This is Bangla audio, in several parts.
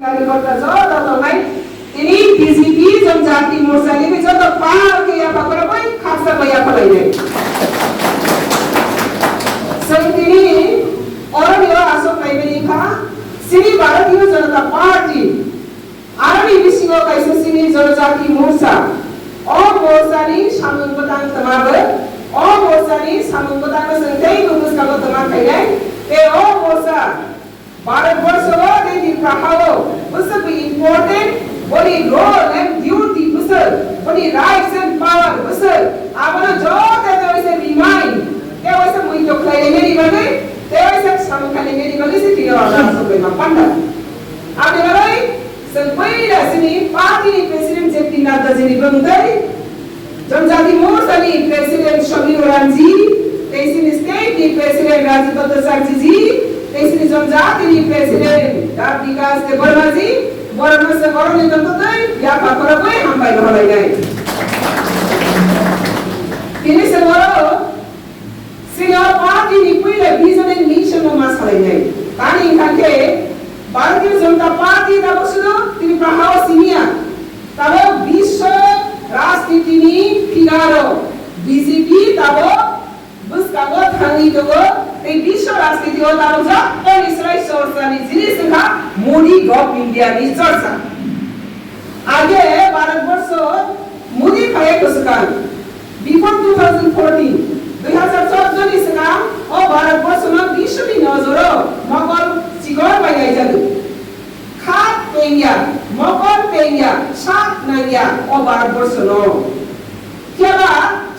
कार्यकर्ता छ तपाईलाई यिनी बीजेपी जनजाति मोर्चाले पनि जत पाहाडको या पकड पनि खासा भया पलाइले सैतिनी अरण्य अशोक लाइबेनिखा सिनी भारतीय जनता पार्टी आरणी विसिङो कैसे सिनी जनजाति मोर्चा अ मोर्चानि सामुन बताङ तमाब अ मोर्चानि सामुन बताङ संतै गुसका तमा खैले ए अ मोर्चा भारतवर्षको देखि प्रभाव was be important body role and duty was body rights and power was amana jo that was a remind there was a muito claiming bane there was a some claiming bane se tiro ala so pe ma panda ade lai sampai sini party president Jeptina Dajini bangdai जनजाति मोर्चा नि प्रेसिडेन्ट समीर ओरामजी तेसिनी स्टेट नि प्रेसिडेन्ट राजपत्र साक्षीजी तेसिनी जनजाति नि प्रेसिडेन्ट डाक विकास के बर्माजी बर्मा से बरने तन्तै या पाखरकै हामीलाई रहलाइ किन से बरो सिनियर पार्टी नि पहिला भिजन एन्ड मिसन मा माछलाई नै पानी खाके भारतीय जनता पार्टी दा बस्नु तिनी प्रभाव सिनिया तब विश्व राजनीति नि फिगारो बीजेपी तब बुस्कागो थांगिदो ए विश्व राजनीति हो तारो छ और इसराइल सोर्सानी जिनिसखा मोदी गभ इन्डिया नि चर्चा आगे भारतवर्ष मोदी भएको सकाल बिफोर 2014 नि सकाल ओ भारतवर्षमा विश्व नि नजरो मगर चिगर भइआइ जादु खात पेंगिया मकर पेंगिया सात नाइया ओ भारतवर्ष नो केला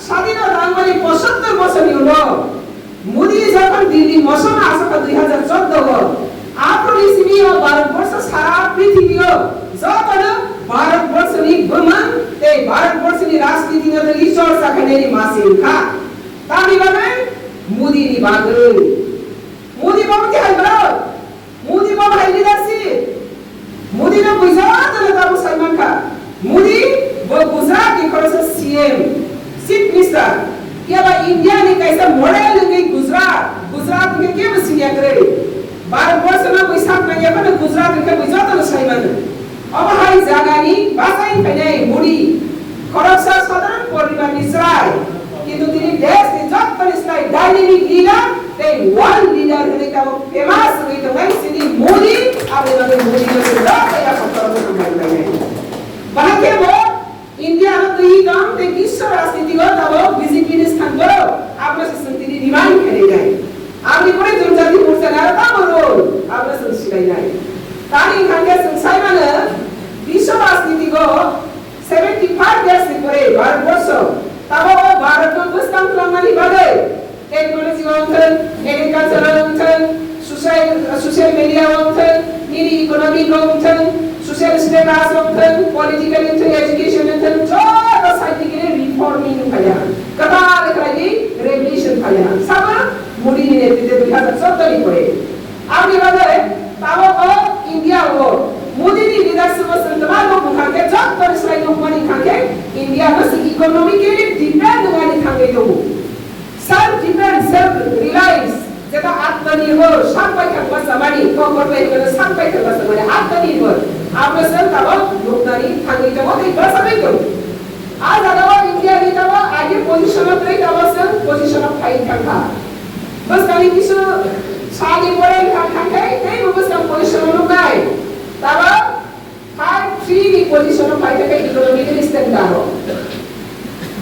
স্বাধীনতা মানে 75 বছর হলো মোদি যখন দিল্লি মশন আসা 2014 আপনি সিনিও ভারতবর্ষ সারা পৃথিবীও যখন ভারতবর্ষ নি ভ্রমণ এই ভারতবর্ষ নি রাজনীতি নে লিচর সাখানে নি মাসিন খা তামি বানে মোদি নি বাগে মোদি বাবু কি হাইবো মোদি বাবু হাই লিডারশিপ মোদি ने गुजरात ने ताबु सलमान खा मोदी वो गुजरात के खरस सीएम चीफ मिनिस्टर क्या बा इंडिया ने कैसा मॉडल गई गुजरात के के बसिया करे भारतवर्ष में बैसाख में या पनि गुजरात के गुजरात न सलमान अब हाई जागानी बासाई पनि मोदी खरस साधारण परिवार निसराय किंतु तिनी देश ने जत पनि स्टाइल डायनामिक लीडर ते वन लीडर ने का फेमस गई तो वही सिनी मोदी आबे लगे मोदी ने लग या खतर को नहीं बाकी वो इंडिया में तो ही काम ते विश्व राजनीति को तब बीजेपी ने स्थान करो आपने संस्कृति निवारण करे गए आपने पूरे जनजाति मोर्चा ना तब रोल आपने संस्कृति नहीं तानी खाने संसार में विश्व राजनीति को 75 इयर्स से परे भारतवर्ष तब वो भारत में बस काम करना नहीं बने टेक्नोलॉजी वंथन एग्रीकल्चर वंथन सोशल मीडिया वंथन नीति इकोनॉमी वंथन सोशल स्टेटस वंथन पॉलिटिकल एजुकेशन वंथन जो साइंटिफिक रिफॉर्मिंग भया कथा लेखलागी रेवोल्यूशन भया सब मोदी ने नेतृत्व 2014 में पड़े आगे बढ़े तब वो इंडिया वो मोदी ने लीडरशिप संतमा को बुखाके जब पर स्लाइड को मनी खाके इंडिया बस इकोनॉमिकली डिपेंड वाली खाके तो सेल्फ डिपेंड सेल्फ रिलायंस जता आत्मनिर्भर sampai ke masa mani komportasi kita sampai ke masa mani आत्मनिर्भर आपने सब तब लोकनारी खाने के बाद एक बस अभी तो आज अगर इंडिया ने तब आगे पोजीशन में रहे तब सब पोजीशन में फाइट करता बस कभी किसी शादी बोले खाने नहीं वो बस कम पोजीशन में लोग आए तब फाइट थ्री की पोजीशन में फाइट करके इकोनॉमिकली स्टैंडर्ड हो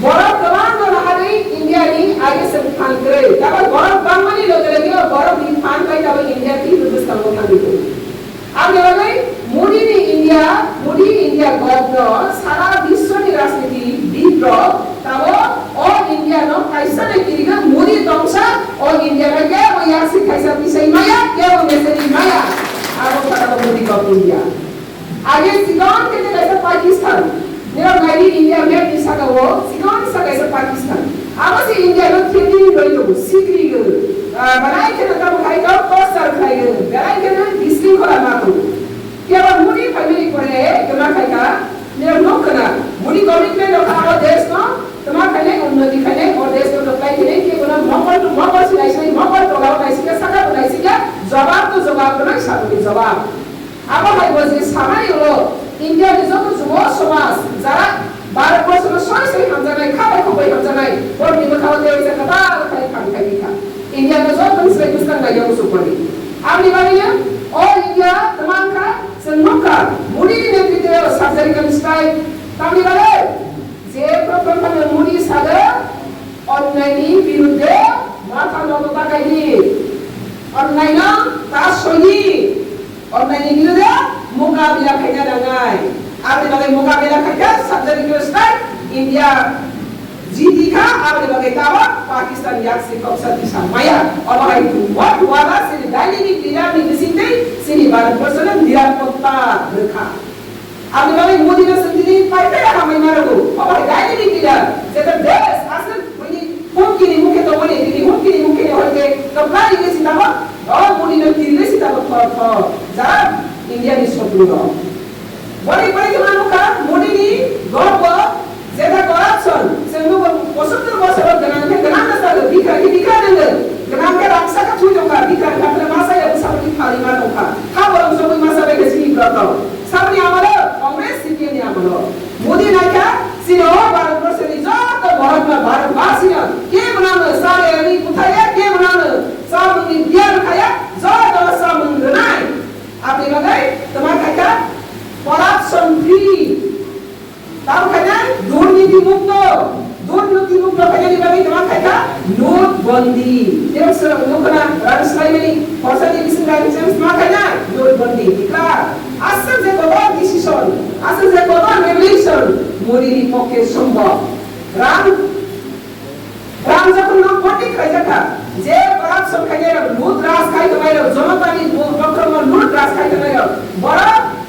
बड़ा कमांड तो हमारे इंडिया ने आगे से फान करे तब बड़ा बांग्लानी लोग लगे और बड़ा भी फान पाई तब इंडिया की व्यवस्था को खाने को आगे लगे मोदी इंडिया गवर्नर सारा विश्व की राजनीति विप्रो तब और इंडिया नो कैसा नहीं किरीगा मोदी तंसा और इंडिया में क्या वो यार से कैसा पिसाई माया क्या वो मैसेज माया आगे सारा मोदी का इंडिया आगे सिगौन के लिए कैसा पाकिस्तान मेरा गाड़ी इंडिया में पिसा का वो सिगौन सा कैसा पाकिस्तान अब से इंडिया में खेती रही तो सीखरी बनाए के ना तब खाई का पोस्टर खाई बनाए के ना डिस्ट्रिक्ट को मारो क्या वो मुड़ी फैमिली पड़े तुम्हारा खाई का मेरा लोग करना मुड़ी कमिटमेंट रखा और देश को तुम्हारा खाने उन्नति खाने और देश को लोग खाई के उन्हें मॉपर से लाइसेंस मॉपर तो गाँव लाइसेंस का सका तो लाइसेंस क्या जवाब तो ना साथ में जवाब अब भाई वो যে সামাই হলো ইন্ডিয়ার যত যুব সমাজ যারা ভারতবর্ষের সরাসরি হামজানাই খাবার খবর হামজানাই বর্ণিম খাওয়া দেওয়া হয়েছে খাবার খাই খাই খাই খা ইন্ডিয়ার যত মিসলাই বুঝতাম না yang supari আপনি বানিয়ে all India temanka senuka mudi ni kita surgical strike kami bale je problem mudi sada online বিরুদ্ধে মাথা নত তাকাইনি অনলাইন তার সহি অনলাইন বিরুদ্ধে মোকাবিলা খাইনা দাঙ্গাই আপনি বাগে মোকাবিলা খাইয়া সার্জিক্যাল স্ট্রাইক ইন্ডিয়া জিদিকা আপনি বাগে তাওয়া পাকিস্তান ইয়াকসি কবসা দিশা মায়া অবাই টু ওয়াট ওয়ালা সিনি ডাইনামিক লিডার নি বিসিতে সিনি ভারতবর্ষের নিরাপত্তা রক্ষা আপনি বাগে মোদি না সন্দিনি পাইতে হামাই মারগো অবাই ডাইনামিক লিডার যেটা দেশ আসল mungkin mungkin to boleh jadi mungkin hoje kembali ke sini apa oh mungkin nak kiri sini apa for jangan India ni sebelum boleh ke mana kan mungkin ni gopo zeda corruption semua postur dengan dasar dikira dengan ke raksa ka cuci ka dikira ka masa ya besar di parlimen ka kalau semua masa ke sini berapa sabni amalo Congress CPM ni amalo modi naika sino Bharatvarsh ni jatuh भारतवासी के बनाना सारे अभी कुथाया के बनाना सामने बियार खाया jatuh सामने नाई आपने लगाई तुम्हारा क्या corruption free tahu kan दुर्नीति मुक्त kaya di bagi तुम्हारा क्या note bandi yang serang nukana ransai ini pasal ini sengaja semua kaya note bandi ikrar asal je kotor decision asal je kotor regulation modi di pocket সম্ভব রাম যখন লোক পটি খাই জাকা যে করাপশন খাইয়ে লুট রাস খাইতে মাইলো জনতানি বক্রমণ লুট রাস খাইতে মাইলো বড়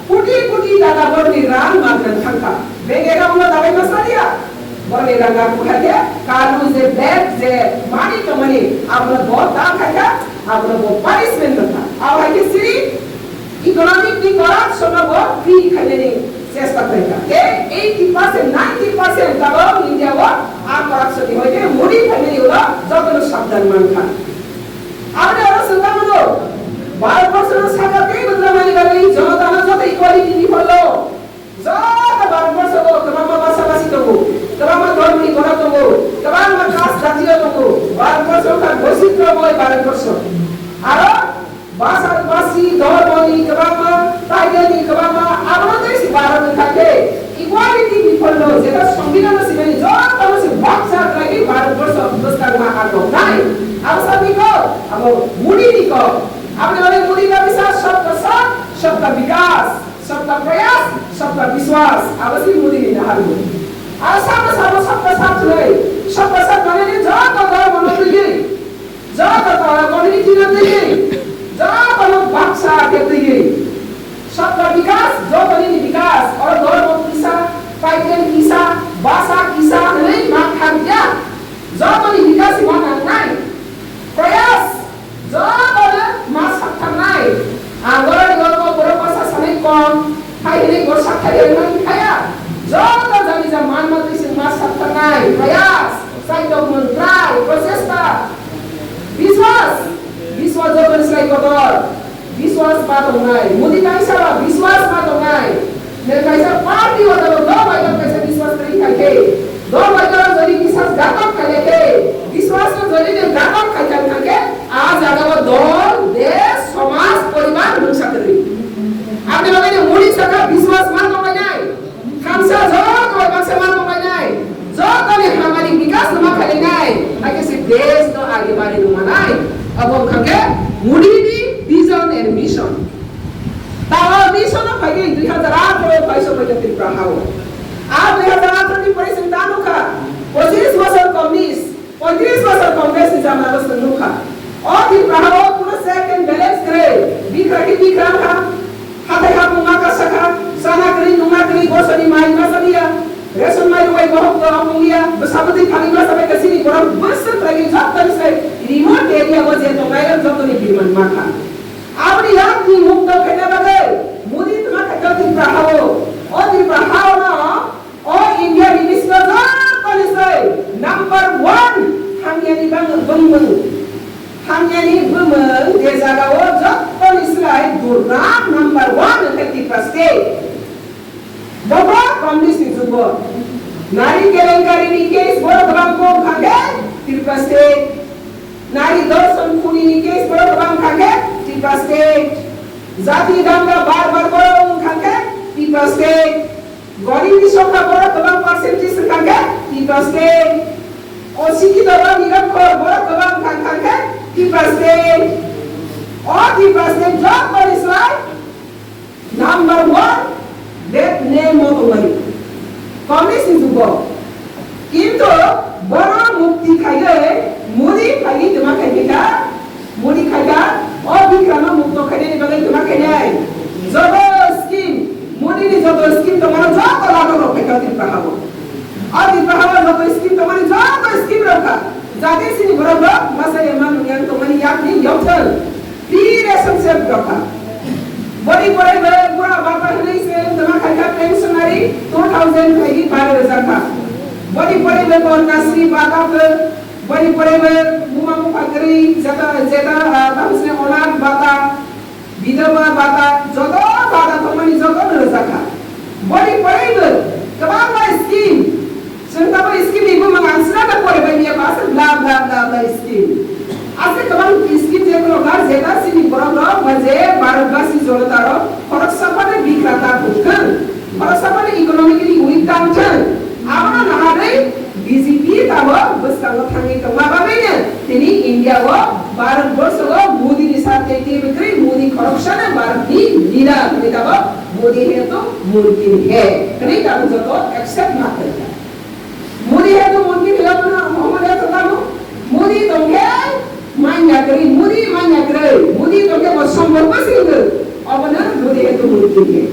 কোটি টাকা বড়ি রাম মারতেন থাকা বেগেরা উনো দাবাই মাসারিয়া বড়ি রাঙ্গা কুখাতে কালু যে ব্যাগ যে মানি তো মানি আপনার বহুত দাম খাইকা আপনার বহুত পানিশমেন্ট था আর হাইকে সিরি ইকোনমিক দি করাপশন বড় ফ্রি খাইলে চেষ্টা করেगा के 80% 90% तब इंडिया वो आप corruption होय के मुड़ी फैमिली होला जगन सावधान मानखा आपने और सुनता मनो भारतवर्षर सागाते बदलामानी गरी जनतामा जत इक्वालिटी नि फलो जत भारतवर्षको तमाम भाषाभाषी तको तमाम धर्मी गण तको तमाम कास्ट जातीय तको भारतवर्षका घोषित मोय भारतवर्ष आरो भाषाभाषी धर्मनी तमाम टाइगरनी तमाम आपनो देश भारत থাকে ইকুয়ালিটি বিফল যেটা সংবিধান সিমেনি যত আছে বাচ্চা লাগি ভারতবর্ষ অবস্থা মাকা তো নাই আবসাবি কো আব মুড়ি নিকো আপনি বলে মুড়ি का विकास सबका साथ सबका विकास सबका प्रयास सबका विश्वास अवश्य मुड़ी नहीं हारू आशा सबका साथ रहे सबका साथ माने যত ধর্ম নদী যত কমিউনিটি নদী যত লোক বাচ্চা খেতে सबका विकास जो बनी विकास और धर्म किसा पाइटन किसा भाषा किसा नहीं मानखान क्या जो बनी विकास माना नहीं प्रयास जो बने मास सकता नहीं आगर लोगों को बड़ा भाषा सने कौन हाई नहीं गोर सकता है नहीं खाया जो तो जानी जा मान मत इसे मास सकता नहीं प्रयास साइड ऑफ मंत्राय प्रचेष्टा विश्वास जो बनी सलाई कोtor विश्वास बात होनाय मोदी कैसा विश्वास बात होनाय ने कैसा पार्टी होता दो भाई कैसा विश्वास नहीं खाके दो भाई जरी विश्वास घातक खाले के विश्वास को जरी ने घातक खाचन खाके आज आगव दल देश समाज परिवार नुकसा करी आपने लगे मोदी सरकार विश्वास मान तो नहीं खामसा जो तो बक्से मान तो नहीं जो तने हमारी विकास न खाले नहीं आगे से देश तो आगे बढ़े न मनाई अब हम खाके Modi vision and mission. Tahu mission apa lagi? 2008 में पैसों पर जब तिरपा हाउ. आप 2008 में पैसे दानो का. 25% कम्युनिस्ट, 35% कांग्रेस निजाम नालो संदू का. और तिरपा हाउ पूरा सेकंड बैलेंस करे. बिखरा का. हाथे हाथ मुंगा का सका. sana kering nunga kering bos ni mai masa dia reson mai wai bohong to amungia bersabati kali masa sampai ke sini orang besar lagi jauh dari saya remote area bos yang mai jauh ni firman maka आपने याद की मुक्त करने लगे मोदी तुम्हारा कल प्रभाव और दिन प्रभाव ना और इंडिया मिनिस्टर ना पुलिस नंबर 1 हम ये नि बंग देशा का वो जब पुलिस लाई दुर्नाम नंबर 1 करती प्रस्ते state. Bapak komunis itu buat. Nari kelengkari ni case boleh bangko kaget Tirta state. Nari dorson kuni ni case boleh bang kaget Tirta state. Zati dangga bar boleh kaget Tirta state. Gori bisokka boleh bang percentage kaget Tirta state. Osiki dorang nirakor boleh bang kaget Tirta state. Or Tirta state job for his life. Number 1, that name of money. Komunis itu go. কিন্তু বড় মুক্তি খাইলে মুড়ি খাই তোমাকে খাইকা মুড়ি খাইকা অবিক্রম মুক্ত খাইলে নিবাগে তোমাকে নেয় যত স্কিম মুড়ি যত স্কিম তোমার যত লাগো রক্ষা দিতে পাবো আর দিতে পাবো যত স্কিম তোমার যত স্কিম রক্ষা যাতে সিনি বড় মাসে এমান ইয়ান তোমার ইয়াকনি ইয়থল রিলেশনশিপ রক্ষা বড়ি বড় পুরা বাপা হইছে তোমার খাইকা পেনশনারি 2000 খাই 12000 টাকা body level nasri bata ke body level mumamu pagri jeta tamusne onak bata bidama bata joto bata tomani joto rezaka body level kabang ma scheme senta ba scheme ibu mangansna ta pore ba niya basa bla bla bla scheme ase kabang scheme je ko gar jeta sini borong baje bharatbasi jonotaro khorok sapane bikrata bukkan khorok sapane economically weak downturn Apa nahari BJP tahu bersama tangi kemabanya. Ini India wo Bharat Borsa wo Modi ni saat ini berkeri Modi corruption Bharat ni leader. Ini tahu Modi itu mungkin है. Ini tahu jodoh accept ना करता. Modi itu mungkin hilang ना Muhammad itu tahu. Modi तो क्या मान्य करी Modi तो क्या बस संभव पसी उधर. अब ना Modi itu mungkin है.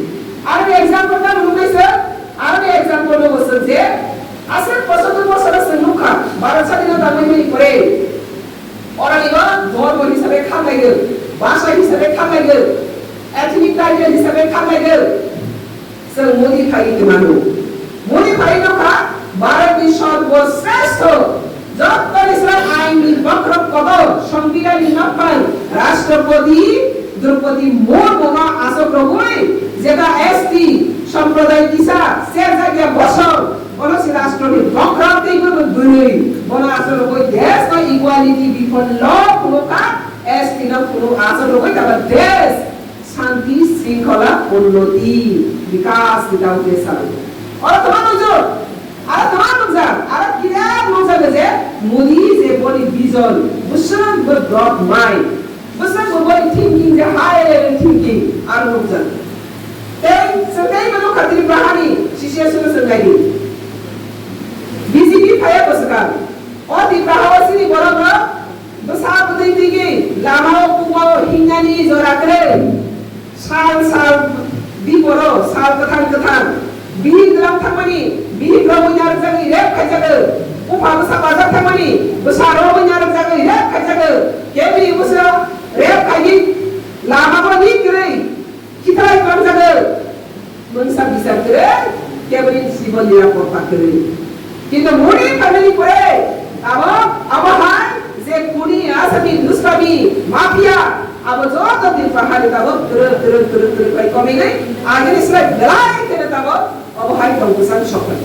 Ada example ना मुझे sir. Ada example lo bosje asal pasal pasal senuka Bharat স্বাধীনতা আন্দোলনে করে ওরা নিবা ধর্ম হিসাবে খাম লাগে ভাষা হিসাবে খাম লাগে এথনিক টাইটেল হিসাবে খাম লাগে সব মোদি ভাই তোমানো মোদি ভাই নকা ভারত বিশ্বের সর্বশ্রেষ্ঠ যত ইসলাম আইন বক্রব কব সংবিধান নির্মাণ রাষ্ট্রপতি দ্রৌপদী মুর্মু আসক রবই যেটা এসটি সম্প্রদায় কিসা শের জায়গা বসল বলছি রাষ্ট্রনি বক্রান্তি করে দুই বলা আসল কই দেশ না ইকুয়ালিটি বিফল ল কোনকা এস তিন কোন আসল কই তবে দেশ শান্তি শৃঙ্খলা উন্নতি বিকাশ বিকাশ দেশ আর তোমার নজর আর কিরা নজর যে মোদি যে বলি ভিজন বুঝছেন ব্রড মাইন্ড বুঝছেন বলি থিংকিং যে হাই লেভেল থিংকিং আর নজর Sekai mana khatri bahani situation sekai BJP kaya basakar और di bahawa sini boroga besar betul tinggi lama kumau hingani zorakre sal di boro sal ketang bihi dalam thamani bihi bramu nyar jagi rep kajaga upa besar bazar thamani besar bramu nyar jagi rep kajaga kebri besar rep kaji lama ko ni kre kita ikon jaga bangsa bisa keren kebri sibon dia porta keren kita mudi family kore abo hai je kuni asabi nuskabi mafia abo joto din pahali tabo tur kai komi gai agar isla galai kena tabo abo hai tongkusan shoklat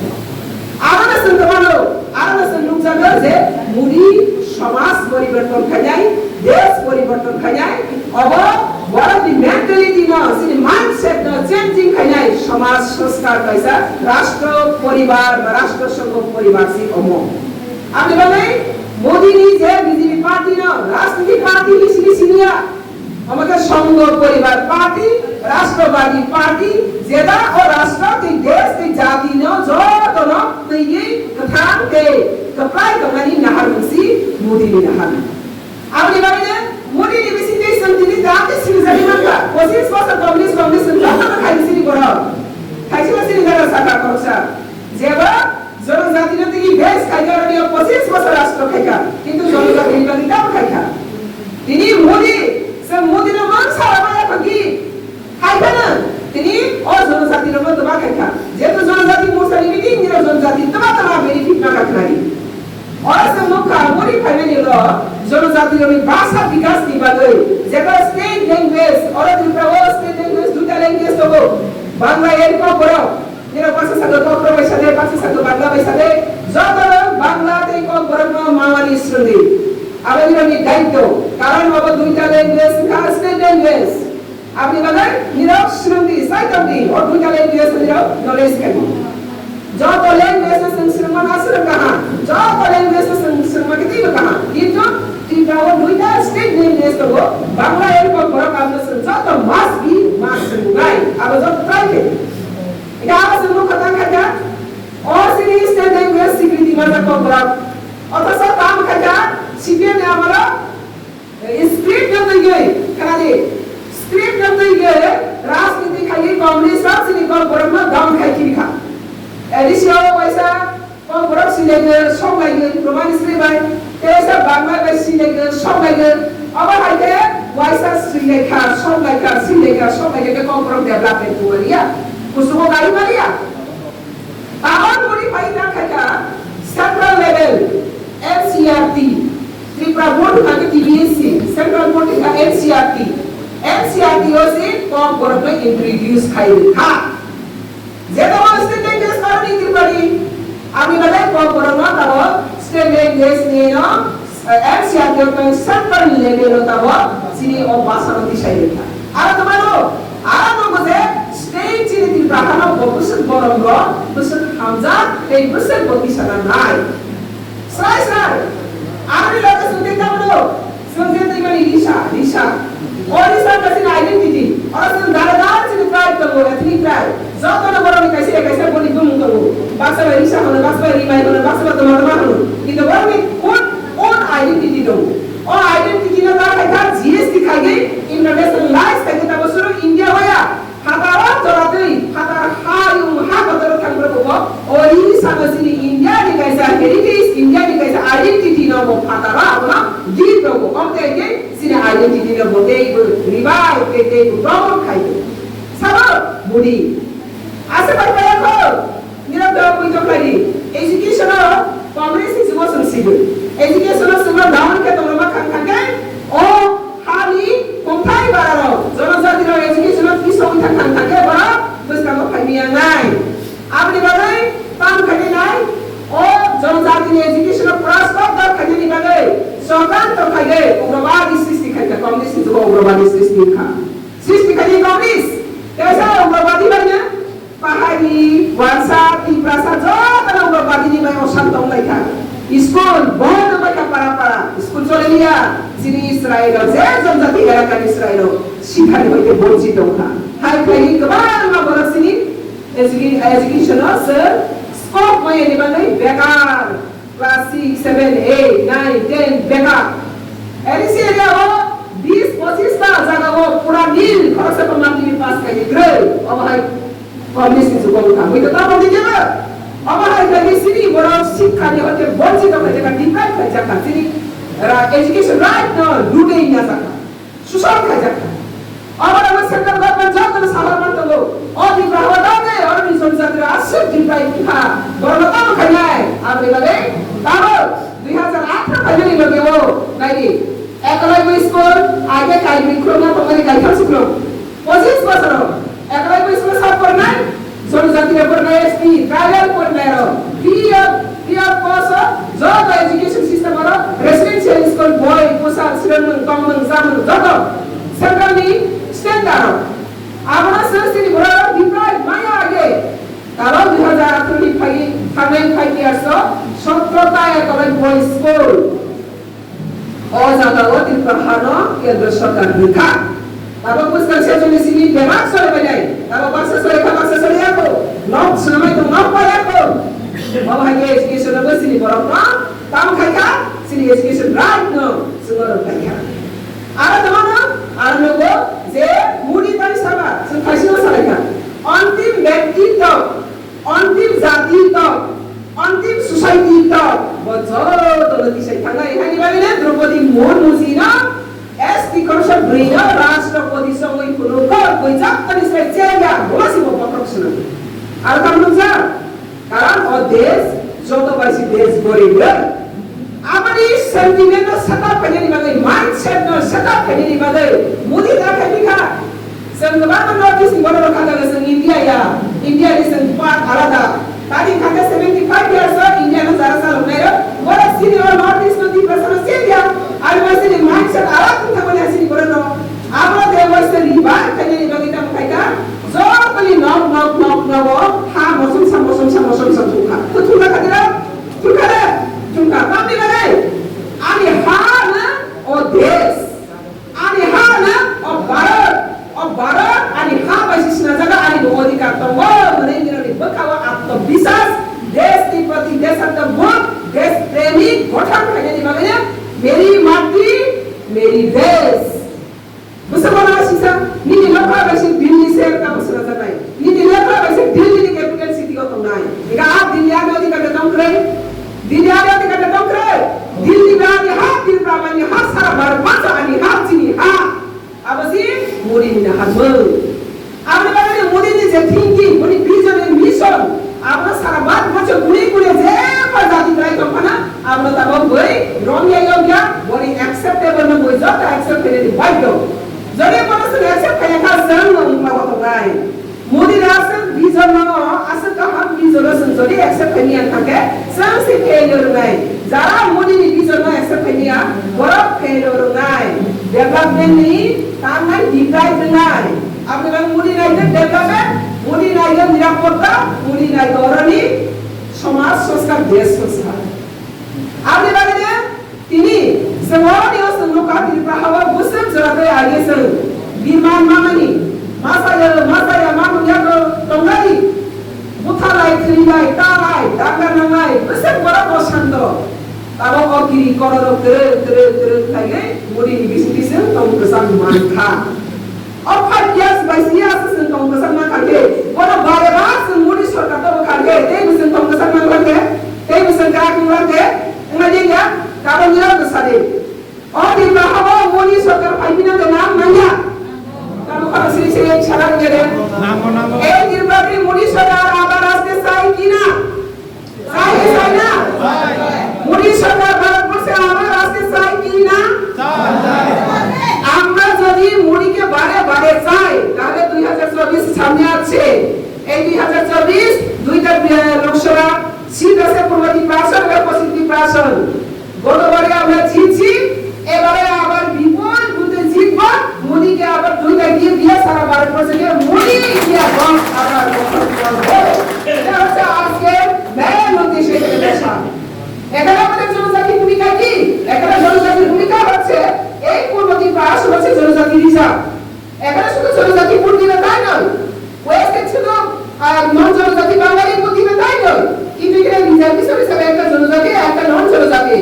arana santamano arana sanluk jaga je mudi সমাজ পরিবর্তন খায় দেশ পরিবর্তন খায় অব বড় দি মেন্টালিটি না সিনি মাইন্ডসেট না চেঞ্জিং খায় সমাজ সংস্কার কাইসা রাষ্ট্র পরিবার বা রাষ্ট্র সংঘ পরিবার সি অমো আপনি বলেন মোদি নি যে বিজেপি পার্টি না রাজনীতি পার্টি হিসেবে সিনিয়া আমাদের সংঘ পরিবার পার্টি রাষ্ট্রবাদী পার্টি যেটা ও রাষ্ট্র কে দেশ কে জাতি না যত না এই কথান কে Kepai kemani nahar musi mudi ni nahar. Apa ni bagaimana? Mudi ni mesti dia sendiri dah ke sini jadi mana? Posisi pasal komunis sendiri apa nak kaji sini korang? Kaji masih ni negara sakar korupsi. Jeba, zoran jati nanti ni best kaji orang dia posisi pasal rastro kaji. কিন্তু zoran jati ni bagi tak kaji. Ini mudi, mudi ni mana sahaja mana pergi? Kaji mana? Ini zoran jati ni mana tu kaji. Jadi zoran jati musa ni ni ni zoran jati tu mana benefit nak kaji. और से मुख्य मोदी फैमिली लो जनजाति लो भाषा विकास की बात है जगह स्टेट लैंग्वेज और त्रिपुरा स्टेट लैंग्वेज दूसरा लैंग्वेज तो বাংলা এরকম করো যেটা পাশে সাথে কক্র বৈশাখে পাশে সাথে বাংলা বৈশাখে যত বাংলাতে কম করো মাওয়ারি শ্রুতি আমাদের দায়িত্ব কারণ বাবা দুইটা ল্যাঙ্গুয়েজ স্টেট ল্যাঙ্গুয়েজ আপনি বলেন নিরব শ্রুতি সাইতাবি और দুইটা ল্যাঙ্গুয়েজ নিরব নলেজ কেন যত ল্যাঙ্গুয়েজ সংস্কৃতি আসলে कहां যত ল্যাঙ্গুয়েজ সংস্কৃতি কি कहां কিন্তু তিনটা ও দুইটা স্টেট ল্যাঙ্গুয়েজ তো বাংলা এরকম করো কাজ যত মাস বি মাস নাই আর যত প্রাইভেট এটা আছে লোক কথা কাজা और सीरीज स्टेट लैंग्वेज स्वीकृति मजा को बरा অথচ কাম কাজা সিপিএম আমরা স্ক্রিপ্ট না দিয়ে খালি স্ক্রিপ্ট না দিয়ে রাজনীতি খালি কংগ্রেস রাজনীতি কর বরম দাম খাই কি খা এডিশিও পয়সা কম বরম সিলেগে সব লাগে প্রমাণ ইসরে ভাই তেসা বাংলাদেশ সিলেগে সব লাগে আবার হাইতে পয়সা সিলেখা সব লাগে সিলেগা সব লাগে কম বরম ডেভেলপমেন্ট করিয়া কুসুমো গাড়ি মারিয়া tahun modify na kaya central level NCRT Tripura board ka TBSC central board ka NCRT ose kom borok introduce khai ha যেটা state language কারণ ইংরেজি আমি বলে kom borok na tabo state language niye no NCRT ka central level tabo sini o basa no disai lekha ara tomaro ara no boze state chini Tripura bokusun borong ro bokusun hamza ei bokusun bokisana nai sai ari loke sunte tamro sunte timani risha orisa kasin identity orasun daradar chini tribe to go ethnic tribe joto na borong kaise boli dum to basa risha hono basa rimai hono basa tomar hono কিন্তু borong own identity do o identity na ka GST khage internationalize thake ta bosoro India hoya Hatara joratei hatar hayung hakotor thangro ko ori samasini India ni kaisa heritage India ni kaisa identity no bo hatara abna deep ko omte ke sine identity no bo dei revive ke promote khai sabo budi ase pai pai ko niram do ko to khai education congress is was civil education sima down ke to ma khang khang ke o hali kompai bararo জনজাতি র এডুকেশন কি সংখ্যা খান থাকে বড় বুঝকা মো ফাইমিয়া নাই আপনি বাগাই কাম খানি নাই ও জনজাতি এডুকেশন প্রস্তাব দর খানি নি বাগাই সরকার তো খাইগে উগ্রবাদী সৃষ্টি খাইতে কমিউনিস্ট যুগ উগ্রবাদী সৃষ্টি খাইতে কমিউনিস্ট कैसा उग्रवादी बने पहाड़ी वंशा तिप्रासा যত উগ্রবাদী নি বাই অশান্ত লাইখা স্কুল বন্ধ বাকা পারা স্কুল চলে লিয়া যিনি ইসরায়েল যে জনজাতি এলাকার ইসরায়েল শিক্ষার হইতে বঞ্চিত না হাই খাই কবার মা বলছিনি এডুকেশন স্কোপ ময়ে নিবাই বেকার ক্লাস 6 7 8 9 10 বেকার এরিসি এরিয়া ও 20 25 টা জায়গা ও পুরা নীল খরচ তো মান্থলি পাস খাই গ্রে ও ভাই কমিউনিস্ট যুগ কথা হইতো তা বলতে যাবে আমার এই সিনি বড় শিক্ষা নিয়ে হতে বঞ্চিত হয়ে যাবে ডিপ্রাইভ হয়ে যাবে সিনি এডুকেশন রাইট না লুটেই না যাবে সুশাসন হয়ে যাবে আমার সেন্ট্রাল গভর্নমেন্ট যত সাহায্য করতে গো অতি প্রভাবতা নেই আর মিশন ছাত্র আসছে ডিপ্রাইভ হ্যাঁ বড় তো খাই নাই আপনি বলে তাও 2008 খাইনি লগে ও নাকি একলাই স্কুল আগে কাইবি ক্রমা তোমাদের কাইখা শিখলো 25 বছর একলাই স্কুল সব করে নাই জনজাতির উপর এসপি ট্রাইবাল পড়নারো ফ্রি অফ কস্ট যত এডুকেশন সিস্টেম আর রেসিডেন্সিয়াল স্কুল বয় পোশাক শ্রেণী কমন জামন যত সেন্ট্রালি স্ট্যান্ডার্ড আমরা সংস্কৃতি বড় ডিপ্রাইভ মায়া আগে কারণ 2025 ইয়ার্স 17টা একলাই বয় স্কুল ও জাগাওয়াতির প্রহানো কেন্দ্র সরকার বিখা Apa puskal saya tulis ini berak sore banyak. Apa bahasa sore aku. Nok selama itu nok pada aku. Bawa hanya education apa sini orang orang. Tahu kaya sini education right no. Semua orang kaya. Ada teman ada logo. Je mudi tadi sama. Sentuh masalah kan. Antim ব্যক্তি তো, antim জাতি তো, antim society তো. Bocor তো disay tanga. Ini bagaimana Draupadi Murmu na Esti korsa brina রাষ্ট্রপতি সঙ্গে কোনো কই জাপানি সেচেয়া বলাসি বপক্ষণ আর কারণ যা কারণ ও দেশ যত বাইসি দেশ গরিব আমারি সেন্টিমেন্ট সেটআপ করে নিবাগে মাইন্ডসেট সেটআপ করে নিবাগে মোদি দেখা দিখা जों गोबां नर्थ इस्ट बर' खालामो जों इन्डियानि जों पार्ट आलादा tadi kata 75 years India no zara sal nairo bora senior north east no di person India almost the mindset ala kunta bole asini korno amra de was the riba kane ni bagita makaita zobali knock ha mosum sam tukha to tukha kadira tukha kamni bale ani ha na o desh ani ha na o barat ani ha basis na jaga ani do adhikar to mane ni bakawa বিশ্বাস দেশ के प्रति देशभक्त देश प्रेमी गठन करने की बात है मेरी माटी मेरी देश मुसलमान शिक्षा नीति लखा वैसे दिल्ली से का मसला था नहीं नीति लखा वैसे दिल्ली की कैपिटल सिटी को तुम नहीं इका आप दिल्ली आगे होती करते तुम करे दिल्ली आगे होती करते तुम करे दिल्ली में आगे हाथ दिल प्रामाण्य हाथ सारा बार पांच आगे हाथ चीनी हाथ अब सी मोदी ने हाथ बोल आपने बात है मोदी ने जो thinking Modi vision and mission आपने सारा बात बच्चों गुड़ी जे पर जाति ट्राई करना आपने तब कोई रॉन्ग या क्या बड़ी एक्सेप्टेबल में कोई जाता एक्सेप्ट करने की बात दो जरे पर से एक्सेप्ट करने का संग उनका बात होगा है मोदी राष्ट्र विजन में असल का हम विजन से जरे एक्सेप्ट करने का के संग से फेलियर नहीं जरा मोदी ने विजन में एक्सेप्ट करने बड़ा फेलियर नहीं डेवलपमेंट नहीं तांगाई डिप्राइव नहीं आपने बात मोदी नहीं डेवलपमेंट मोदी नायक निरापत्ता मोदी नायक औरनी समाज संस्कार देश संस्कार आपने बात है तिनी semua dia semuka di prahawa busem jeragai aye sel biman mamani masa ya mamu ya ko tongali buthalai trilai talai danganangai busem bora bosando tabo ko kiri kororo tere kage modi ni bisisem tong kesan mantha और 5 years by years से तुम कसम ना करके बोलो बार-बार से मोदी सरकार तो करके तेरे से तुम कसम ना करके तेरे से क्या क्यों करके उन्हें क्या कारण निराश बसारे और दिन में हम मोदी सरकार भाई ना तो नाम मांगा काम कर सिरी छलांग करे नाम एक दिन में मोदी सरकार आबाद रास्ते साई की ना मोदी सरकार भारत से आबाद रास्ते साई की ना আমরা যদি মুড়িকে বারে চাই তাহলে 2024 সামনে আছে এই 2024 দুইটা লোকসভা সিট আছে পূর্ব ত্রিপুরাসন এবং পশ্চিম ত্রিপুরাসন গতবারে আমরা জিতছি এবারে আবার বিপুল বুতে জিতব মোদিকে আবার দুইটা দিয়ে সারা ভারতবর্ষকে মোদি ইন্ডিয়া গণ আবার গঠন করব এটা হচ্ছে আজকে মেন উদ্দেশ্য এখানে বসা এখানে আমাদের জনজাতি ভূমিকা কি এখানে জনজাতির ভূমিকা হচ্ছে এই পূর্ব ত্রিপুরা হচ্ছে জনজাতি রিজার্ভ এখানে শুধু জনজাতি ভোট দিবে তাই নয় ওয়েস্টে শুধু নন জনজাতি বাঙালি ভোট দিবে তাই নয় কিন্তু এখানে রিজার্ভ হিসেবে একটা জনজাতি একটা নন জনজাতি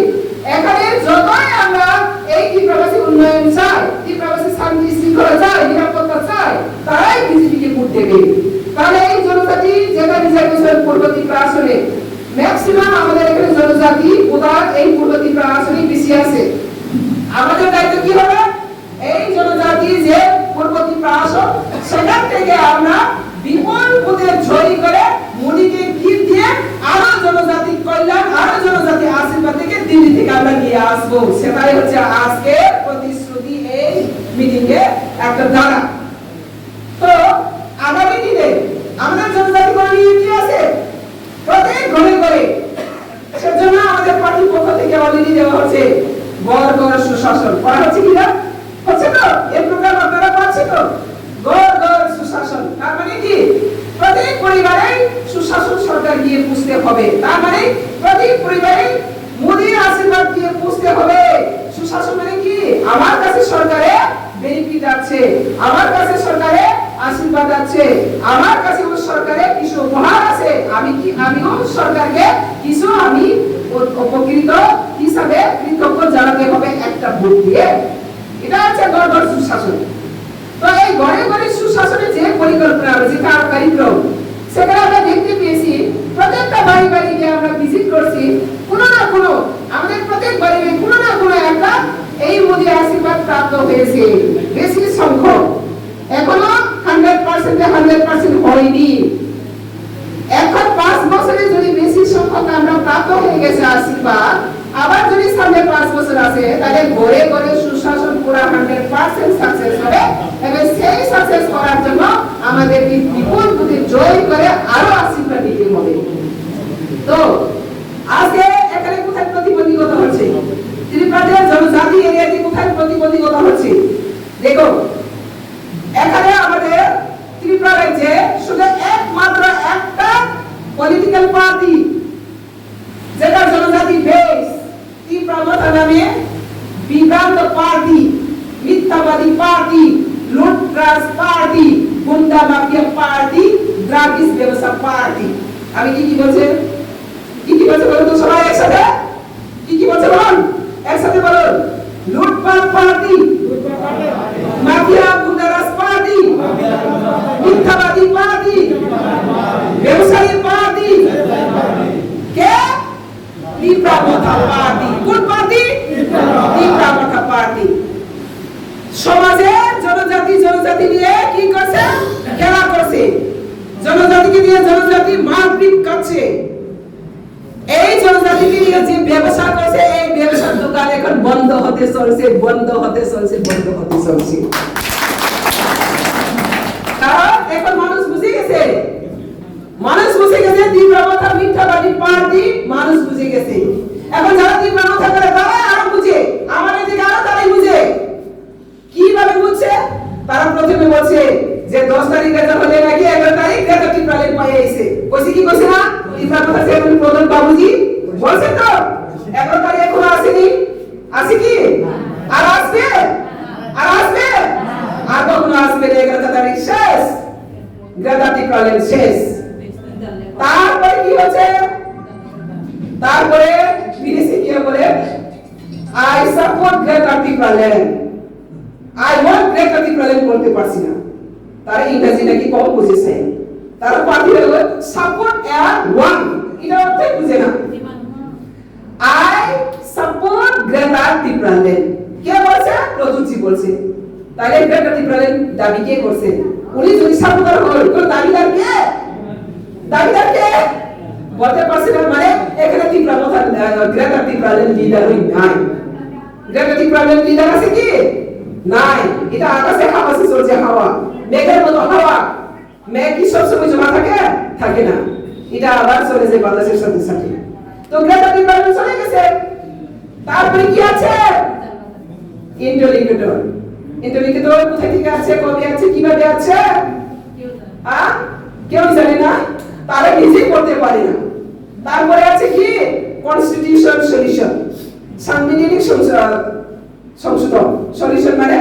এখানে যতই আমরা এই ত্রিপুরাবাসী উন্নয়ন চাই ত্রিপুরাবাসী শান্তি শৃঙ্খলা চাই নিরাপত্তা চাই তারাই বিজেপিকে ভোট দেবে তাহলে এই জনজাতি যেটা রিজার্ভেশন পূর্ব ত্রিপুরা আসনে ম্যাক্সিমাম আমাদের এখানে জনজাতি উদার এই পূর্ব ত্রিপুরা আসনে বেশি আছে আমাদের দায়িত্ব কি হবে এই জনজাতি যে পূর্ব ত্রিপুরা আসন সেখান থেকে আমরা বিপুল ভোটে জয়ী করে মোদিকে গিফট দিয়ে আরো জনজাতি কল্যাণ আরো জনজাতি আশীর্বাদ থেকে দিল্লি থেকে আমরা নিয়ে আসবো সেটাই হচ্ছে আজকে প্রতিশ্রুতি এই মিটিং এ একটা ধারা তো আগামী দিনে আমাদের জনজাতি কল্যাণ কি আছে প্রত্যেক ঘরে সেজন্য আমাদের পার্টির পক্ষ থেকে অলরেডি দেওয়া হচ্ছে গড় সুশাসন করা হচ্ছে কি না হচ্ছে তো এই প্রোগ্রাম আপনারা পাচ্ছেন তো গড় সুশাসন তার মানে কি প্রত্যেক পরিবারে সুশাসন সরকার গিয়ে পুষতে হবে তার মানে প্রত্যেক পরিবারে মোদির আশীর্বাদ দিয়ে পুষতে হবে সুশাসন মানে কি আমার কাছে সরকারে বেনিফিট আছে আমার কাছে সরকারে আশীর্বাদ আছে আমার কাছে সরকারে কিছু উপহার আছে আমিও সরকারকে কিছু আমি উপকৃত হিসাবে কৃতজ্ঞ জানাতে হবে একটা ভোট দিয়ে এটা হচ্ছে গড় সুশাসন তো এই ঘরে সুশাসনের যে পরিকল্পনা যে কার্যক্রম সেখানে আমরা দেখতে পেয়েছি প্রত্যেকটা বাড়ি গিয়ে আমরা ভিজিট করছি কোনো না কোনো আমাদের প্রত্যেক বাড়ি কোনো না কোনো একটা এই মোদি আশীর্বাদ প্রাপ্ত হয়েছে বেশি সংখ্যক এখনো 100% হয়নি এখন 5 বছরে যদি বেশি সংখ্যক আমরা প্রাপ্ত হয়ে গেছে আশীর্বাদ আবার যদি সামনে 5 বছর আছে তাহলে ঘরে সুশাসন সুশাসন পুরা 100% সাকসেস হবে এবং সেই সাকসেস করার জন্য আমাদেরকে বিপুল বুদ্ধি জয় করে আরো আশীর্বাদ দিতে হবে। তো আজকে এখানে কোথায় প্রতিবন্ধকতা হচ্ছে, ত্রিপুরার জনজাতি এরিয়াতে কোথায় প্রতিবন্ধকতা হচ্ছে? দেখো এখানে আমাদের ত্রিপুরা রাজ্যে শুধু একমাত্র একটা পলিটিক্যাল পার্টি যেটা জনজাতি বেস, ত্রিপুরা মথা নামে বিভ্রান্ত পার্টি, মিথ্যাবাদী পার্টি, লুটরাজ পার্টি, গুন্ডা মাফিয়া পার্টি, ড্রাগিস ব্যবসা পার্টি। আমি কি বলছে বলুন তো সবাই একসাথে, কি বলছে বলুন একসাথে বলুন। লুটপাট পার্টি, মাফিয়া গুন্ডারাজ পার্টি, মিথ্যাবাদী পার্টি, ব্যবসায়ী পার্টি, কে? ত্রিপুরা মথা পার্টি। কোন পার্টি? ত্রিপুরা মথা পার্টি। সমাজে জনজাতি নিয়ে কি করছে? খেলা করছে। জনজাতিকে নিয়ে জনজাতি মারপিট করছে। এই জনজাতিকে নিয়ে যে ব্যবসা করছে, এই ব্যবসার দোকান এখন বন্ধ হতে চলছে। কারণ এখন মানুষ বুঝে গেছে ত্রিপুরা মথা মিথ্যাবাদী পার্টি, মানুষ বুঝে গেছে। এখন যারা ত্রিপুরা মথা করে তারা আরো বুঝে, আমাদের দিকে আরো তারাই বুঝে। কিভাবে বুঝছে? তারা প্রথমে বলছে যে 10 তারিখ রেজাল্ট হলে নাকি 11 তারিখ রেজাল্ট ত্রিপুরা পাই আইছে। কইছে কি কইছে না? ত্রিপুরা মথা চেয়ারম্যান প্রধান বাবুজি বলছে তো 11 তারিখ এখনো আসেনি। আসে কি? আর আসবে আর কখনো আসবে না। 11 তারিখ শেষ, রেজাল্ট ত্রিপুরা শেষ। তারপরে কি হচ্ছে? তারপরে বিদেশি কি বলে, I support greater Tripura land, I want greater Tripura land বলতে পারছি না। তারা ইংরেজি নাকি কম বুঝেছে। তারা পার্টি হলো সাপোর্ট এন্ড ওয়ান, এটা অর্থ বুঝে না। I support greater Tripura land কে বলছে? প্রদুজি বলছে। তাহলে গ্রেটার ত্রিপুরা ল্যান্ড দাবি কে করছে? উনি যদি সাপোর্টার হন, তো দাবিদার কে? বলতে পারছি না। মানে এখানে Tripura Motha greater Tripura land leader নাই। গ্রেটার ত্রিপুরা ল্যান্ড লিডার আছে কি? নাই। এটা আকাশে হাওয়াতে চলছে, হাওয়া, মেঘের মতো হাওয়া। মেঘ কি সবসময় জমা থাকে না। এটা আবার চলে যায় বাংলাদেশের সাথে। তো গ্রেটার ত্রিপুরা ল্যান্ড চলে গেছে। তারপরে কি আছে? ইন্টারলিঙ্কেটর কোথায় থেকে আছে, কবে আছে, কিভাবে আছে? কেউ জানে না, তারা নিজেই করতে পারে না। তারপরে আছে কি? কনস্টিটিউশন সলিউশন, সাংবিধানিক সংশোধন। সলিউশন মানে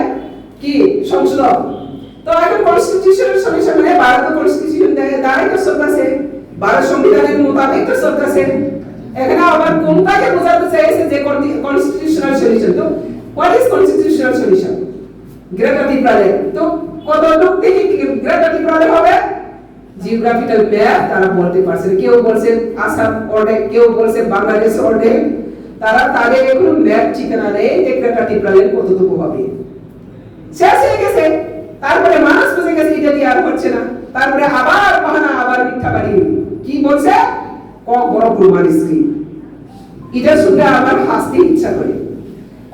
কি? সংশোধন। তো এখন কনস্টিটিউশন সলিউশন মানে ভারতের কনস্টিটিউশন দ্বারাই তো চলতেছে, ভারত সংবিধানের মোতাবেক তো চলতেছে। এখানে আবার কোনটাকে বোঝাতে চাইছে যে কনস্টিটিউশনাল সলিউশন? তো what is constitutional solution? Greater Tripura land. তো কত লোক থেকে গ্রেটার ত্রিপুরা ল্যান্ড হবে? জিওগ্রাফিক্যাল ম্যাপ তারা বলতে পারছে। কেউ বলছে আসাম অর্ডে, কেউ বলছে বাংলাদেশ অর্ডে। তারা তাদের কোনো ম্যাপ ঠিকানা নেই যে গ্রেটার ত্রিপুরা ল্যান্ড কতটুকু হবে। শেষ হয়ে গেছে। তারপরে মানুষ বুঝে গেছে এটা দিয়ে আর হচ্ছে না। তারপরে আবার বাহানা, আবার মিথ্যাবাদী। কি বলছে? কম বড় প্রমাণ স্ক্রিন। এটা শুনলে আমার হাসতে ইচ্ছা করে।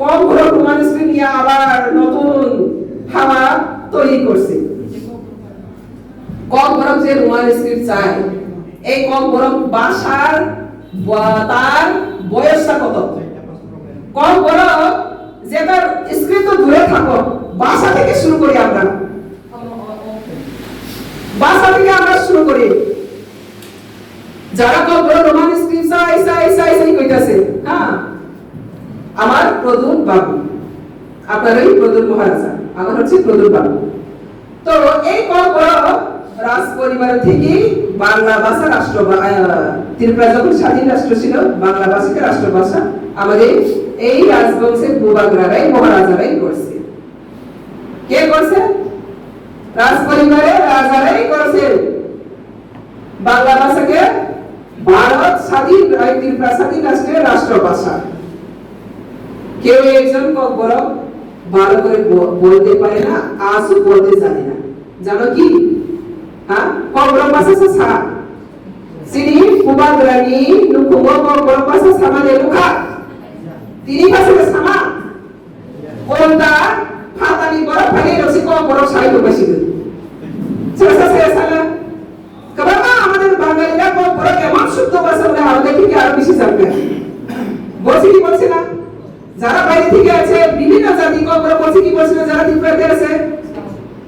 কম বড় প্রমাণ স্ক্রিন নিয়ে আবার নতুন হাওয়া তৈরি করছে। কম বরং যে রোমান স্ক্রিপ্ট চাই, এই কম বরং ভাষার তার বয়সটা কত? কম বরং যে তার স্ক্রিপ্ট তো দূরে থাকো, ভাষা থেকে শুরু করি আমরা। ভাষা থেকে আমরা শুরু করি। যারা কম বড় রোমান স্ক্রিপ্ট চাই কইতাছে, হ্যাঁ, আমার প্রদুর বাবু, আপনার ওই প্রদুর মহারাজা, আমার হচ্ছে প্রদুর বাবু। তো এই কম বড় রাজ পরিবার থেকে বাংলা ভাষা রাষ্ট্র, ত্রিপুরা যখন স্বাধীন রাষ্ট্র ছিল, বাংলা ভাষাকে রাষ্ট্রভাষা আমাদের এই রাজবংশের বুবাগরারাই, মহারাজারাই করছে। কে করছে? রাজ পরিবারের রাজারাই করছে বাংলা ভাষাকে ভারত স্বাধীন, ত্রিপুরা স্বাধীন রাষ্ট্রের রাষ্ট্রভাষা। কেউ একজন বড় ভালো করে বলতে পারে না, আজও বলতে জানে না। জানো কি? Kobro pasa sa sini kubagrani nukumo kobro pasa sama de luka. Tini pasa sama. কোনটা ফাতানি বড় ফাইলে রসি কম বড় সাইড বসে গেল saya salah. Kenapa আমাদের বাঙালিরা কম বড় কেমন শুদ্ধ ভাষা বলে আমাদের থেকে আরো বেশি জানবে? বলছি কি বলছে না? যারা বাইরে থেকে আছে বিভিন্ন জাতি কম বড় বলছে কি বলছে না যারা ত্রিপুরাতে আছে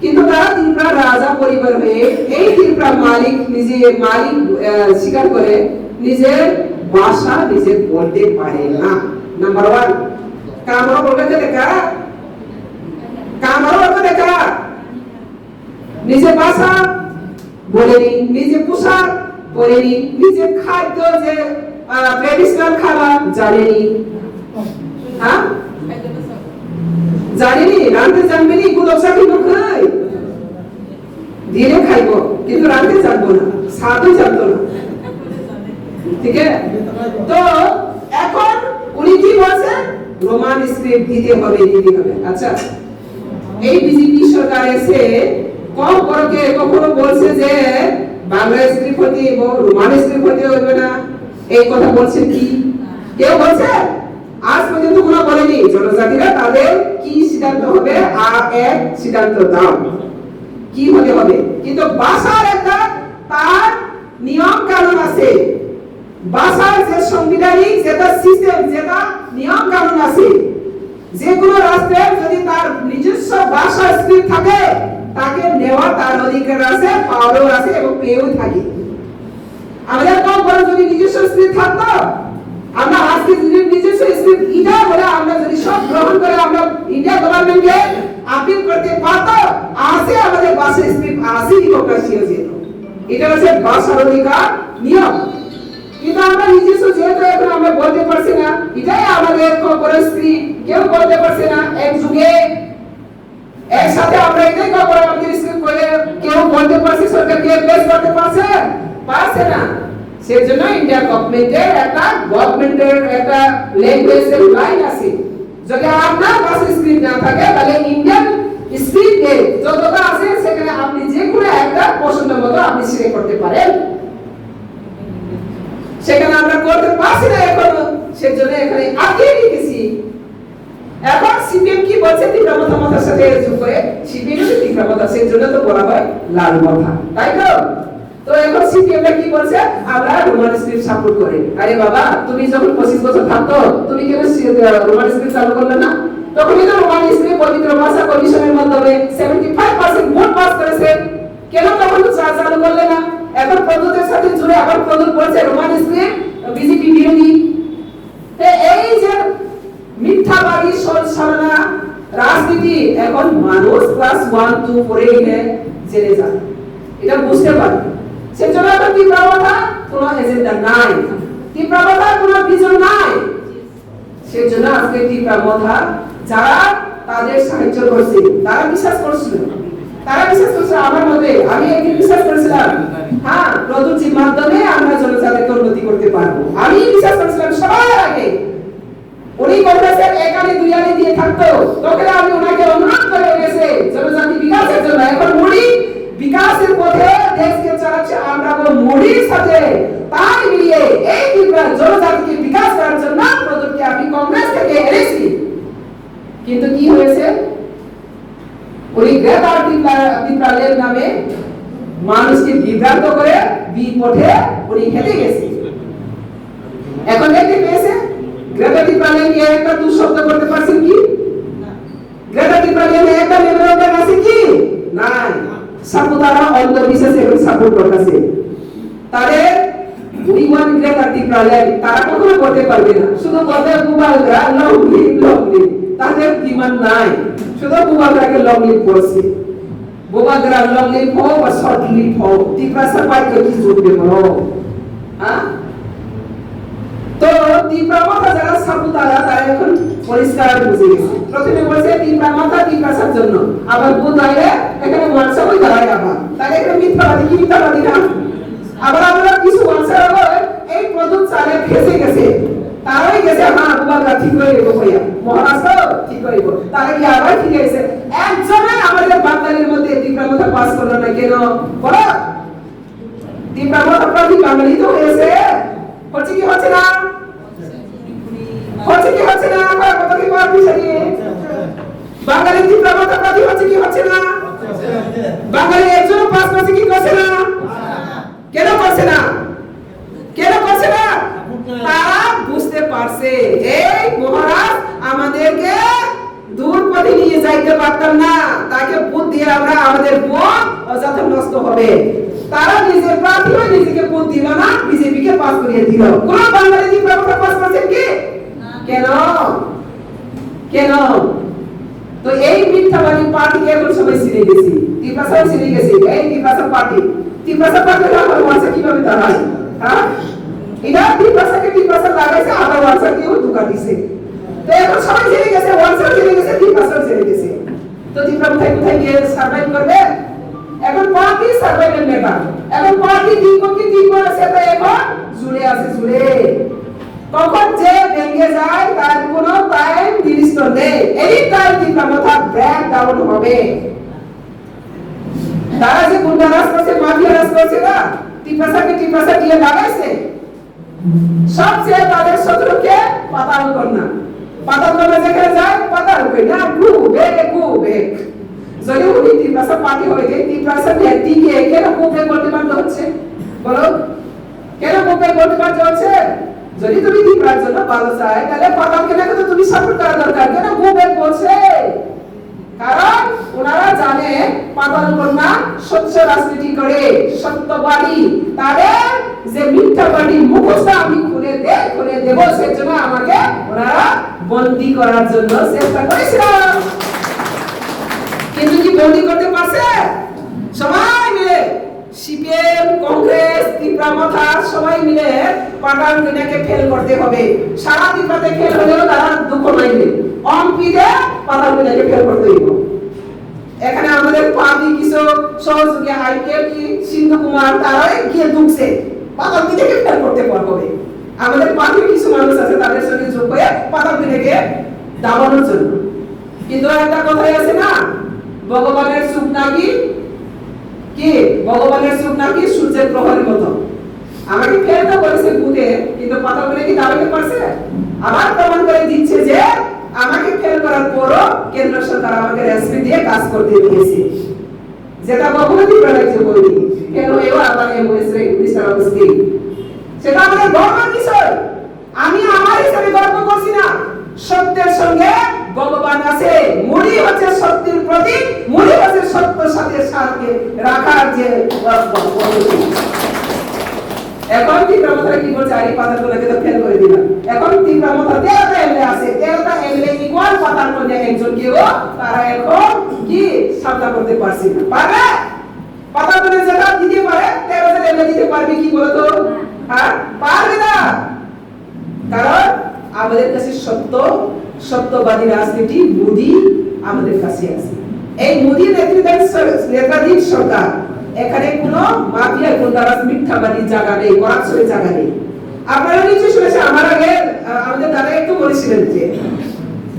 কিন্তু তারা ত্রিপুরা রাজা পরিবার হয়ে এই ত্রিপুরা মালিক নিজে মালিক স্বীকার করে নিজের ভাষা নিজে বলতে পারে না নাম্বার 1 কামরা বলতে দেখা কামরা বলতে দেখা নিজে ভাষা বলেনি নিজে পোশাক পরেনি নিজে খাদ্য যে ট্র্যাডিশনাল খাবার জানেনি হ্যাঁ জানেনি রাঁধতে জানবেনি গুলকসা কিন্তু খাই দিলে খাইব কিন্তু রাঁধতে জানবো না স্বাদও জানতো না ঠিক আছে তো এখন উনি কি বলছে রোমান স্ক্রিপ্ট দিতে হবে আচ্ছা এই বিজেপি সরকার এসে কম করকে কখনো বলছে যে বাংলা স্ক্রিপ্ট হতে রোমান স্ক্রিপ্ট হতে হবে না এই কথা বলছে কি কেউ বলছে আজ পর্যন্ত কোনো বলেনি জনজাতিরা তাদের কি সিদ্ধান্ত হবে আর এক সিদ্ধান্ত দাও কি হতে হবে কিন্তু ভাষার একটা তার নিয়ম কানুন আছে ভাষার যে সাংবিধানিক যেটা সিস্টেম যেটা নিয়ম কানুন আছে যে কোনো রাষ্ট্রের যদি তার নিজস্ব ভাষা স্ক্রিপ্ট থাকে তাকে নেওয়া তার অধিকার আছে পাওয়ারও আছে এবং পেয়েও থাকে আমাদের কম বড় যদি নিজস্ব স্ক্রিপ্ট থাকতো আমরা আজকে যদি নিজস্ব স্ক্রিপ্ট এটা বলে আমরা যদি সব গ্রহণ করে আমরা ইন্ডিয়া গভর্নমেন্টকে আপিল করতে পারতো আসে আমাদের ভাষা স্ক্রিপ্ট আসে রিকগনাইজ হয়ে যেত এটা হচ্ছে ভাষার অধিকার নিয়ম কিন্তু আমরা নিজস্ব যেহেতু এখন আমরা বলতে পারছি না এটাই আমাদের পরিস্থিতি কেউ বলতে পারছে না এক যুগে একসাথে আমরা এটাই খবর আমাদের স্ক্রিপ্ট করে কেউ বলতে পারছে সরকারকে প্লেস করতে পারছে না সেজন্য ইন্ডিয়া গভর্নমেন্টের একটা ল্যাঙ্গুয়েজের লাইন আছে যদি আপনার ভাষা স্ক্রিপ্ট না থাকে তাহলে ইন্ডিয়ান স্ক্রিপ্টে যতটা আছে সেখানে আপনি যে কোনো একটা পছন্দ মতো আপনি সিলেক্ট করতে পারেন সেখানে আমরা করতে পারছি না এখনো সেজন্য এখানে আগে লিখেছি এখন সিপিএম কি বলছে তীব্রমতা মতার সাথে যোগ করে সিপিএম এর তীব্রমতা সেজন্য তো বলা হয় লাল মাথা তাই তো তো এখন সিপিএম কি বলছে আমরা রোমান স্ক্রিপ্ট সাপোর্ট করি আরে বাবা তুমি যখন 25 বছর থাকতো তুমি কেন রোমান স্ক্রিপ্ট চালু করলে না তখনই তো রোমান স্ক্রিপ্ট পবিত্র ভাষা কমিশনের মাধ্যমে 75% ভোট পাস করেছে কেন তখন চালু করলে না এখন প্রদূতের সাথে জুড়ে আবার প্রদূত বলছে রোমান স্ক্রিপ্ট বিজেপি বিরোধী এই যে মিথ্যাবাদী সরসানা রাজনীতি এখন মানুষ ক্লাস 1 2 পড়ে গেলে জেনে যায় এটা বুঝতে পারে সেজন্য তো তীব্রতা কোনো এজেন্ডা নাই তীব্রতা কোনো ভিজন নাই সেজন্য আজকে তীব্রতা যারা তাদের সাহায্য করছে তারা বিশ্বাস করছিল আমার মতে আমি একদিন বিশ্বাস করেছিলাম হ্যাঁ প্রযুক্তির মাধ্যমে আমরা জনজাতিকে উন্নতি করতে পারবো আমি বিশ্বাস করেছিলাম সবার আগে উনি কংগ্রেসের একালি দুইয়ালি দিয়ে থাকতো তখন আমি ওনাকে অনুরোধ করে গেছে জনজাতি বিকাশের জন্য এখন উনি বিকাশের পথে দেশকে চালাচ্ছে আমরা মোদির সাথে তাল মিলিয়ে এই ত্রিপুরা জনজাতিকে বিকাশ করার জন্য প্রযুক্তি আমি কংগ্রেস থেকে এনেছি কিন্তু কি হয়েছে উনি গ্রেটার ত্রিপুরালের নামে মানুষকে বিভ্রান্ত করে বিপথে উনি খেতে গেছে এখন দেখতে পেয়েছে গ্রেটার ত্রিপুরালের কি একটা দুঃশব্দ করতে পারছেন কি গ্রেটার ত্রিপুরালের একটা মেমোরেন্ডাম আছে কি নাই সাপুতারা অন্ধবিশ্বাস এবং সাপোর্ট করতেছে তাদের উই ওয়ান গ্রেটার ত্রিপুরালের তারা কখনো করতে পারবে না শুধু বলতে বুবালরা লংলি তাদের ডিমান্ড নাই শুধু বুবালরাকে লংলি বলছে বুবালরা লংলি হো বা শর্টলি হো ত্রিপুরা সরকার কি জুড়বে বলো হ্যাঁ তো তীব্রমতা যারা সাপুতারা তারা এখন পরিষ্কার বুঝে গেছে প্রথমে বলছে তীব্রমতার জন্য আবার বুধ আইলে এখানে হোয়াটসঅ্যাপ ওই দাঁড়ায় আবার তাহলে এখানে মিথ্যাবাদী না আবার আমরা কিছু হোয়াটসঅ্যাপ এই প্রদূত চালে ফেসে গেছে তারাই গেছে হ্যাঁ বুবাদরা ঠিক হয়ে গেল ভাইয়া মহারাষ্ট্র ঠিক হয়ে গেল তারা কি আবার ঠিক হয়েছে একজনে আমাদের বাঙালির মধ্যে তীব্রমতা পাস করলো না কেন বলো তীব্রমতা প্রতি বাঙালি তো হয়েছে হচ্ছে কি হচ্ছে না হচ্ছে কি হচ্ছে না কত কি বার বিষয় বাঙালি তীব্রতাবাদী হচ্ছে কি হচ্ছে না? বাঙালি একজনও পাস করছে কি করছে না? কেন করছে না? কেন করছে না? তারা বুঝতে পারছে এই মহারাজ আমাদেরকে দূর পথে নিয়ে যাইতে পারতাম না, তাকে ভোট দিয়ে আমরা আমাদের ভোট অযথা নষ্ট হবে। তারা নিজের প্রার্থী হয়ে নিজেকে ভোট দিল না, বিজেপিকে পাস করিয়ে দিল। কোন বাঙালি তীব্রতা পাস করছেন কি? কেন? কেন? তো এই মিথ্যাবাদী পার্টিকে এখন সবাই ছিঁড়ে গেছি, তীব্রতা ছিঁড়ে গেছি। এই তীব্রতা পার্টি আমার ওয়াসা কিভাবে দাঁড়ায়? হ্যাঁ, এটা তীব্রতাকে তীব্রতা লাগাইছে, আবার ওয়াসাকেও ধোঁকা দিছে। তো এখন সবাই ছিঁড়ে গেছে, ওয়াসা ছিঁড়ে গেছে, তীব্রতা ছিঁড়ে গেছে। তো তীব্রতা কোথায় গিয়ে সার্ভাইভ করবে? এখন পার্টি সার্ভাইভের মেকার। এখন পার্টি তিন আছে, তো এখন ঝুলে আছে, ঝুলে। কখন যে ভেঙে যায় তার কোনো টাইম নির্দিষ্ট নেই। এই টাইম তীব্রতা ব্রেক ডাউন হবে। তারা যে গুন্ডা রাজ করছে, মাফিয়া রাজ করছে না, তীব্রতা দিয়ে লাগাইছে। সবচেয়ে তাদের শত্রুকে পাতাল কন্যা। পাতাল কন্যা যেখানে যায় পাতাল কন্যা ঘুবে। যদি উনি তীব্রতা পার্টি হয়ে যায়, তীব্রতা নেত্রীকে কেন ঘুবে করতে পারতে হচ্ছে? বলো, কেন ঘুবে করতে পারতে হচ্ছে? যদি তুমি তীব্রার জন্য ভালো চাই, তাহলে পাতালকে না তো তুমি সাপোর্ট করা দরকার। কেন ঘুবে করছে? কারণ ওনারা জানে পাতাল কন্যা স্বচ্ছ রাজনীতি করে, সত্যবাদী। তাদের যে মিথ্যাবাদী মুখোশটা আমি খুলে দেব, সেজন্য আমাকে ওনারা বন্দী করার জন্য চেষ্টা করেছিল। কিন্তু কি বন্দী করতে পারছে? সবাই মিলে সিপিএম, কংগ্রেস, তীব্রতা সবাই মিলে পাতাল কন্যাকে ফেল করতে হবে। সারা তীব্রতে ফেল হলেও তারা দুঃখ নাইবে, অম্পিতে পাতাল কন্যাকে ফেল করতে হইব। এখানে আমাদের পার্টি কিছু সহযোগী আইকেল কি সিন্ধু কুমার তারাই গিয়ে ঢুকছে পাতাল কন্যাকে ফেল করতে পারবে। আমাদের পার্টির কিছু মানুষ আছে, তাদের সঙ্গে যোগ হয়ে পাতাল কন্যাকে দাবানোর জন্য। কিন্তু একটা কথাই আছে না, ভগবানের সুখ নাকি কি? ভগবানের সুখ নাকি সূর্যের প্রহরের মতো। আমাকে ফেল তো করেছে বুথে, কিন্তু পাতাল কন্যা কি দাঁড়াতে পারছে? আবার প্রমাণ করে দিচ্ছে যে আমাকে ফেল করার পরও কেন্দ্র সরকার আমাকে রেসপি দিয়ে কাজ করতে দিয়েছে, যেটা কখনো তীব্রতা করিনি। কেন এও আবার এমএসরে মিস্টার অবস্থি, সেটা আমাদের গর্বের বিষয়। আমি আমার হিসাবে গর্ব করছি না, সত্যের সঙ্গে ভগবান আছে। মুড়ি হচ্ছে সত্যের প্রতীক, মুড়ি হচ্ছে সত্যের সাথে সাথে রাখার যে পদ্ধতি। এখন তীব্রতা কি বলছে? আরে পাতাল কন্যাকে তো ফেল করে দিলাম। এখন তীব্রতা 13টা এমএলএ আছে, 13টা এমএলএ ইকুয়াল পাতাল কন্যা একজন কেউ তারা এখন কি সামনা করতে পারছে না। পারবে? পাতাল কন্যা যেটা দিতে পারে 13টা এমএলএ দিতে পারবে কি বলতো? হ্যাঁ, পারবে না। কারণ আমাদের কাছে সত্যবাদী রাজনীতি মোদি আমাদের কাছে আছে। এই মোদি নেতৃত্বাধীন সরকার, এখানে কোনো মাফিয়া গুন্ডারাজ মিথ্যাবাদী জায়গা নেই, করাপশনের জায়গা নেই। আপনারা নিশ্চয়ই শুনেছেন, আমার আগে আমাদের দাদা একটু বলেছিলেন যে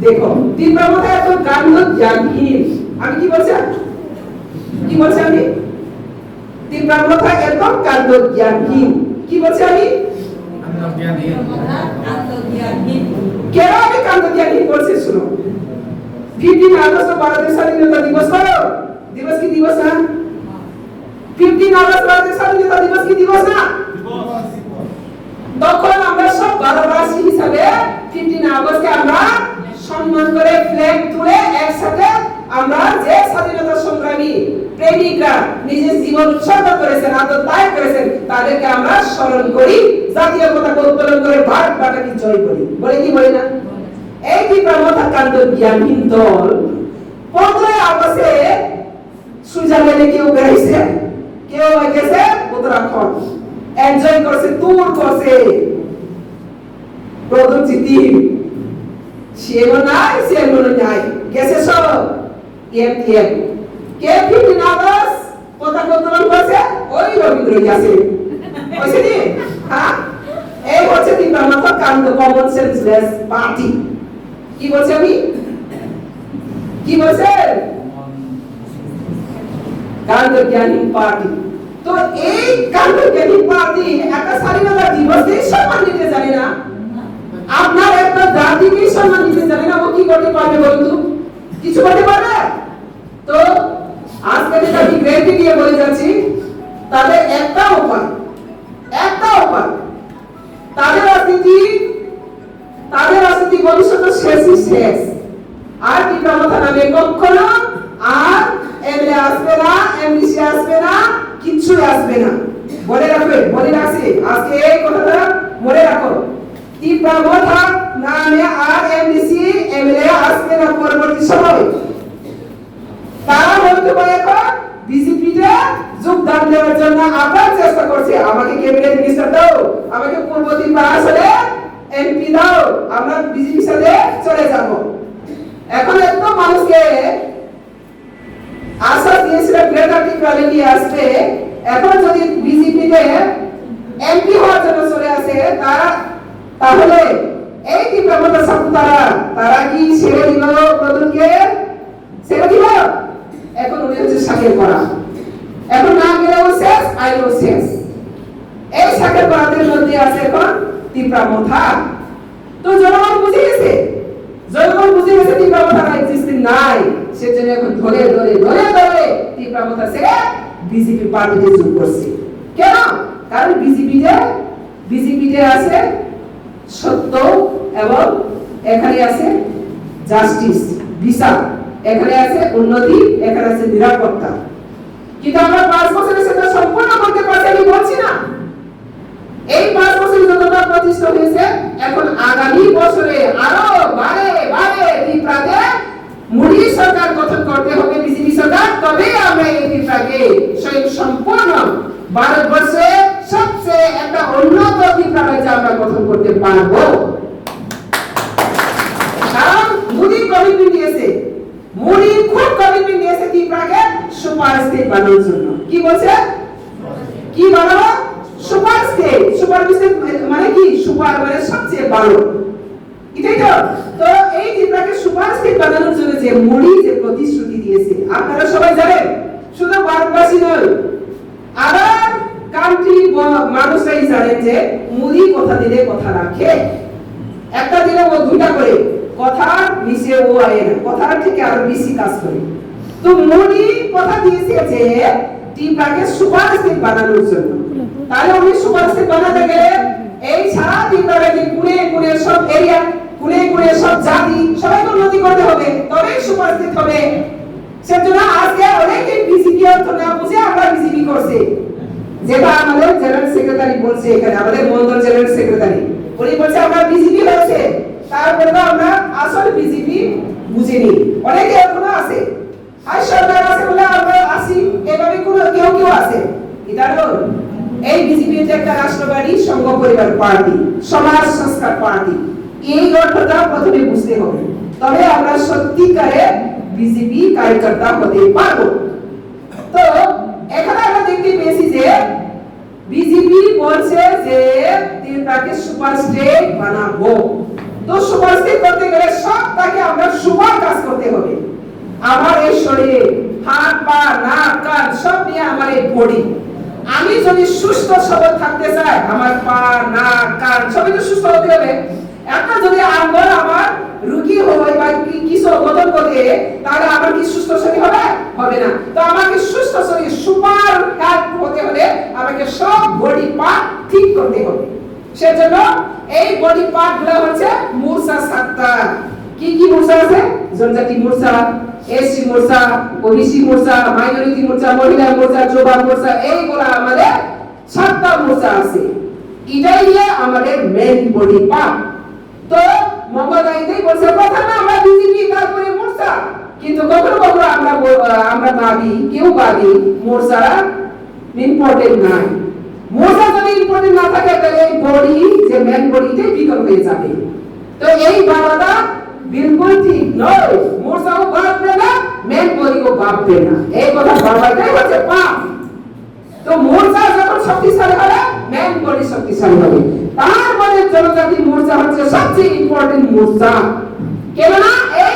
দেখো তীব্রতা এত কাণ্ড জ্ঞানহীন। আমি কি বলছি? আমি তীব্রতা এত কাণ্ড জ্ঞানহীন। কি বলছি আমি? কেন আমি কাণ্ড জ্ঞানহীন বলছি? শুনো, 15 আগস্ট ভারতের স্বাধীনতা দিবস করো, দিবস কি দিবস না? 15 আগস্ট ভারতের স্বাধীনতা দিবস কি দিবস না? তখন আমরা সব ভারতবাসী হিসাবে 15 আগস্টকে আমরা সম্মান করে ফ্ল্যাগ তুলে একসাথে আমরা যে স্বাধীনতা সংগ্রামী প্রেমিকরা নিজের জীবন উৎসর্গ করেছেন, আত্মত্যাগ করেছেন, তাদেরকে আমরা স্মরণ করি, জাতীয় পতাকা উত্তোলন করে ভারত মাতাকে জয় করি। বলে কি বলি না? এই তীব্রতা কাণ্ড জ্ঞানহীন দল 15 আগস্টে সুইজারল্যান্ডে কেউ বেড়াইছে, কেউ গেছে উত্তরাখণ্ড, এনজয় করছে, ট্যুর করছে। প্রদর্শিতি সেও নাই, সেও নাই, গেছে সব এমটিএম। কে 15 আগস্ট পতাকা উত্তোলন করছে? ওই রবীন্দ্র আছে, বুঝছেন? হ্যাঁ, এই হচ্ছে তীব্রতা কাণ্ড কমন সেন্সলেস পার্টি। কি বলছে? আমি কি বলছে? কাণ্ড জ্ঞানী পার্টি। তো এই কাণ্ড জ্ঞানী পার্টি একটা স্বাধীনতা দিবসে সম্মান দিতে জানে না, আপনার একটা জাতিকে সম্মান দিতে জানে না, ও কি করতে পারবে বলুন তো? কিছু করতে শেষ। আর তীব্রমথা নামে কখনো আর এমএলএ আসবে না, এমডিসি আসবে না, কিচ্ছু আসবে না। বলে রাখবে, বলে রাখছি আজকে এই কথাটা মনে রাখো। তীব্রমথা নামে আর এমডিসি এমএলএ আসবে না পরবর্তী সময়। তারা বলতে পারে এখন বিজেপিতে যোগদান দেওয়ার জন্য আবার চেষ্টা করছে, আমাকে ক্যাবিনেট মিনিস্টার দাও, আমাকে পূর্ব ত্রিপুরা আসলে এমপি দাও, আমরা বিজেপির সাথে চলে যাব। এখন এত মানুষকে আশ্বাস দিয়েছিল গ্রেটার ত্রিপুরা নিয়ে আসবে, এখন যদি বিজেপিতে এমপি হওয়ার জন্য চলে আসে তারা, তাহলে এই তীব্রমথা সাপুতারা তারা কি ছেড়ে দিল প্রতুলকে? ছেড়ে দিল? এখন উনি হচ্ছে শাকের করা, এখন না গেলেও শেষ, আইলেও শেষ। এই শাকের করাদের মধ্যে আছে এখন তীব্রমথা। তো জনগণ বুঝে গেছে, জনগণ বুঝে গেছে তীব্রমথা এক্সিস্টিং নাই, সেজন্য এখন ধরে ধরে ধরে ধরে তীব্রমথা ছেড়ে বিজেপি পার্টিতে যোগ করছে। কেন? কারণ বিজেপিতে আছে সত্য এবং এখানে আছে জাস্টিস, বিচার, এখানে আছে উন্নতি, এখানে আছে নিরাপত্তা। কিন্তু আমরা 5 বছরে সেটা সম্পূর্ণ করতে পারছি আমি বলছি না। এই 5 বছরে যতটা প্রতিষ্ঠা হয়েছে, এখন আগামী বছরে আরো বাড়ে বাড়ে ত্রিপুরাতে মোদী সরকার গঠন করতে হবে, বিজেপি সরকার, তবে আমরা এই ত্রিপুরাকে সম্পূর্ণ ভারতবর্ষে সবচেয়ে একটা উন্নত ত্রিপুরা রাজ্য আমরা গঠন করতে পারবো। কারণ মোদী কমিটমেন্ট দিয়েছে, মোদী খুব কমিটমেন্ট দিয়েছে ত্রিপুরাকে সুপার স্টেট বানানোর জন্য। কি বলছে? কি বানাবো? Super state. সুপার স্টেট মানে কি? সুপার মানে সবচেয়ে ভালো, এটাই তো। তো এই ত্রিপুরাকে সুপার স্টেট বানানোর জন্য যে মোদী যে প্রতিশ্রুতি দিয়েছে আপনারা সবাই জানেন, শুধু ভারতবাসী নয়, আবার কান্ট্রি মানুষরাই জানেন যে মোদী কথা দিলে কথা রাখে। একটা দিনে ও দুইটা করে কথা মিশে ও আয় না, কথার থেকে আরো বেশি কাজ করে। তো মোদী কথা দিয়েছে যে ত্রিপুরাকে সুপার স্টেট বানানোর জন্য। তাহলে উনি সুপার স্টেট বানাতে গেলে এই সারা ত্রিপুরাকে কুড়ে কুড়ে সব এরিয়া, কুড়ে কুড়ে সব জাতি সবাইকে উন্নতি করতে হবে, তবেই সুপার স্টেট হবে। সেজন্য আজকে অনেকে বিজেপি অর্থ না বুঝে আমরা বিজেপি করছে, যেটা আমাদের জেনারেল সেক্রেটারি বলছে, এখানে আমাদের মন্ডল জেনারেল সেক্রেটারি উনি বলছে আমরা বিজেপি হয়েছে, তারপরে আমরা আসল বিজেপি বুঝিনি। অনেকে এখনো আছে, আর সরকার আছে বলে আমরা আসি, এভাবে কোনো কেউ কেউ আছে। এটা এই বিজেপি হচ্ছে একটা রাষ্ট্রবাদী সংঘ পরিবার পার্টি, সমাজ সংস্কার পার্টি। এই অর্থটা প্রথমে বুঝতে হবে, তবে আমরা সত্যিকারে বিজেপি কার্যকর্তা হতে পারবো। তো এখানে আমরা দেখতে পেয়েছি যে বিজেপি বলছে যে ত্রিপুরাকে সুপার স্টেট বানাবো। তো সুপার স্টেট করতে গেলে সব তাকে আমরা সুপার কাজ করতে হবে। আমার এই শরীরে হাত পা নাক কান সব নিয়ে আমার এই বডি, আমি যদি সুস্থ সবল থাকতে চাই, আমার পা নাক কান সবই তো সুস্থ হতে হবে। একটা যদি আঙ্গুল আমার রুগী হয় বা কিছু বদল করে, তাহলে আমার কি সুস্থ শরীর হবে? হবে না। তো আমাকে সুস্থ শরীর সুপার হেলথ হতে হলে আমাকে সব বডি পার্ট ঠিক করতে হবে। সেজন্য এই বডি পার্ট গুলো হচ্ছে মূর্ছা 7টা। কি কি মূর্ছা আছে? জনজাতি মূর্ছা, এসসি মূর্ছা, ওবিসি মূর্ছা, মাইনরিটি মূর্ছা, মহিলা মূর্ছা, যুবা মূর্ছা, এইগুলো আমাদের 7টা মূর্ছা আছে। এটাই নিয়ে আমাদের মেইন বডি পার্ট। তো মঙ্গলদাইতেই বলছে প্রথমে আমরা বিজেপি, তারপরে মূর্ছা। কিন্তু কখনো কখনো আমরা ভাবি, কেউ ভাবি মূর্ছা ইম্পর্টেন্ট নাই। মূর্ছা যদি ইম্পর্টেন্ট না থাকে তাহলে এই বডি যে মেইন বডিটাই বিকল হয়ে যাবে। তো এই ভাবনা बिल्कुल ठीक নয়। মূর্ছাও ভাববে না, মেইন বডিও ভাববে না, এই কথা ভাবাটাই হচ্ছে পাপ। তো মূর্ছা যখন শক্তিশালী হবে, মেইন বডি শক্তিশালী হবে। তারপরে জনজাতি মূর্ছা হচ্ছে সবচেয়ে ইম্পর্টেন্ট মূর্ছা, কেননা এই